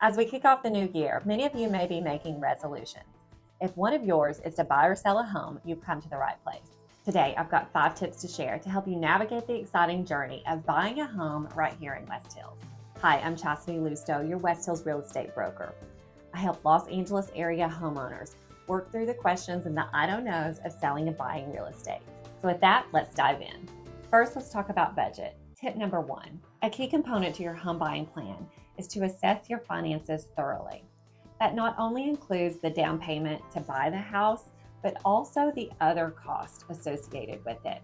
As we kick off the new year, many of you may be making resolutions. If one of yours is to buy or sell a home, you've come to the right place. Today, I've got 5 tips to share to help you navigate the exciting journey of buying a home right here in West Hills. Hi, I'm Chasity Lousteau, your West Hills real estate broker. I help Los Angeles area homeowners work through the questions and the I don't knows of selling and buying real estate. So with that, let's dive in. First, let's talk about budget. Tip number 1, a key component to your home buying plan is to assess your finances thoroughly. That not only includes the down payment to buy the house, but also the other costs associated with it.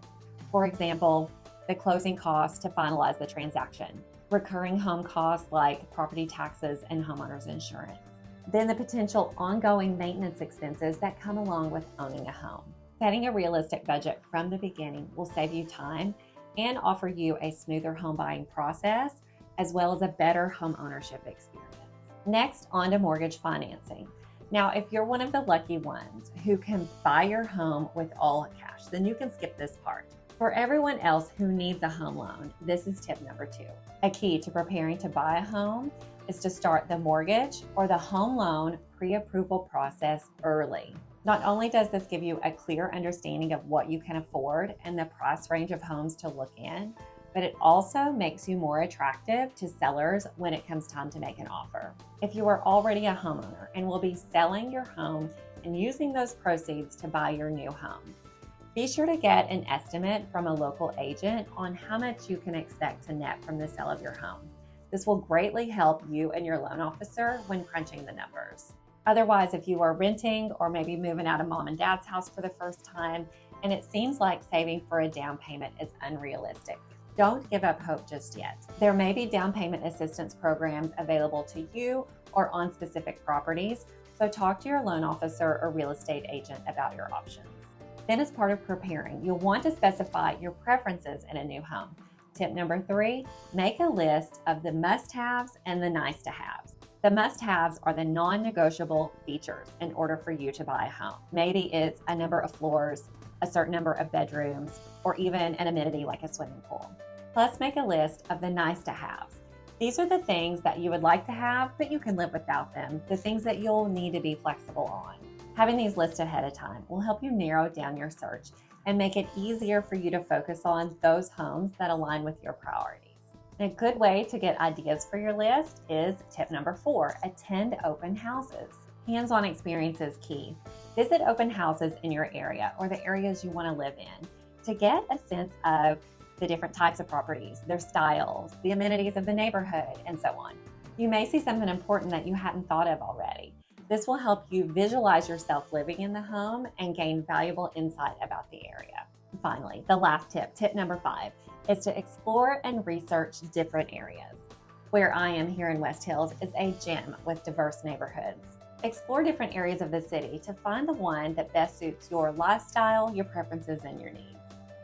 For example, the closing costs to finalize the transaction, recurring home costs like property taxes and homeowners insurance, then the potential ongoing maintenance expenses that come along with owning a home. Setting a realistic budget from the beginning will save you time and offer you a smoother home buying process, as well as a better home ownership experience. Next, on to mortgage financing. Now, if you're one of the lucky ones who can buy your home with all cash, then you can skip this part. For everyone else who needs a home loan, this is tip number 2. A key to preparing to buy a home is to start the mortgage or the home loan pre-approval process early. Not only does this give you a clear understanding of what you can afford and the price range of homes to look in, but it also makes you more attractive to sellers when it comes time to make an offer. If you are already a homeowner and will be selling your home and using those proceeds to buy your new home, be sure to get an estimate from a local agent on how much you can expect to net from the sale of your home. This will greatly help you and your loan officer when crunching the numbers. Otherwise, if you are renting or maybe moving out of mom and dad's house for the first time, and it seems like saving for a down payment is unrealistic, don't give up hope just yet. There may be down payment assistance programs available to you or on specific properties, so talk to your loan officer or real estate agent about your options. Then, as part of preparing, you'll want to specify your preferences in a new home. Tip number 3, make a list of the must-haves and the nice-to-haves. The must-haves are the non-negotiable features in order for you to buy a home. Maybe it's a number of floors, a certain number of bedrooms, or even an amenity like a swimming pool. Plus, make a list of the nice-to-haves. These are the things that you would like to have, but you can live without them, the things that you'll need to be flexible on. Having these lists ahead of time will help you narrow down your search and make it easier for you to focus on those homes that align with your priorities. And a good way to get ideas for your list is tip number 4, attend open houses. Hands-on experience is key. Visit open houses in your area or the areas you want to live in to get a sense of the different types of properties, their styles, the amenities of the neighborhood, and so on. You may see something important that you hadn't thought of already. This will help you visualize yourself living in the home and gain valuable insight about the area. Finally, the last tip, tip number 5, is to explore and research different areas. Where I am here in West Hills is a gem with diverse neighborhoods. Explore different areas of the city to find the one that best suits your lifestyle, your preferences, and your needs.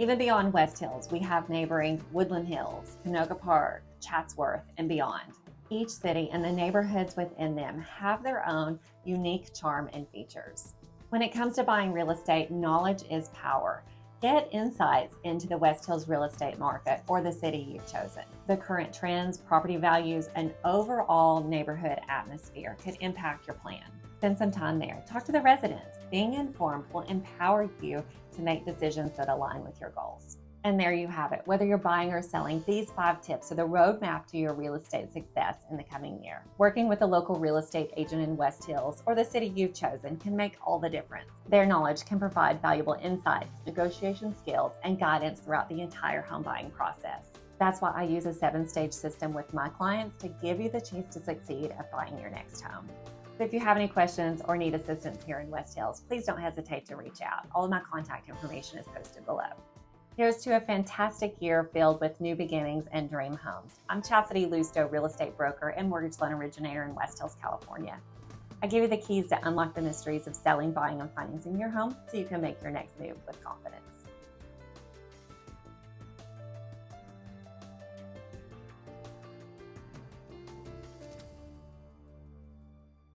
Even beyond West Hills, we have neighboring Woodland Hills, Canoga Park, Chatsworth, and beyond. Each city and the neighborhoods within them have their own unique charm and features. When it comes to buying real estate, knowledge is power. Get insights into the West Hills real estate market or the city you've chosen. The current trends, property values, and overall neighborhood atmosphere could impact your plan. Spend some time there. Talk to the residents. Being informed will empower you to make decisions that align with your goals. And there you have it. Whether you're buying or selling, these 5 tips are the roadmap to your real estate success in the coming year. Working with a local real estate agent in West Hills or the city you've chosen can make all the difference. Their knowledge can provide valuable insights, negotiation skills, and guidance throughout the entire home buying process. That's why I use a 7-stage system with my clients to give you the chance to succeed at buying your next home. So if you have any questions or need assistance here in West Hills, please don't hesitate to reach out. All of my contact information is posted below. Here's to a fantastic year filled with new beginnings and dream homes. I'm Chasity Lousteau, real estate broker and mortgage loan originator in West Hills, California. I give you the keys to unlock the mysteries of selling, buying, and financing your home so you can make your next move with confidence.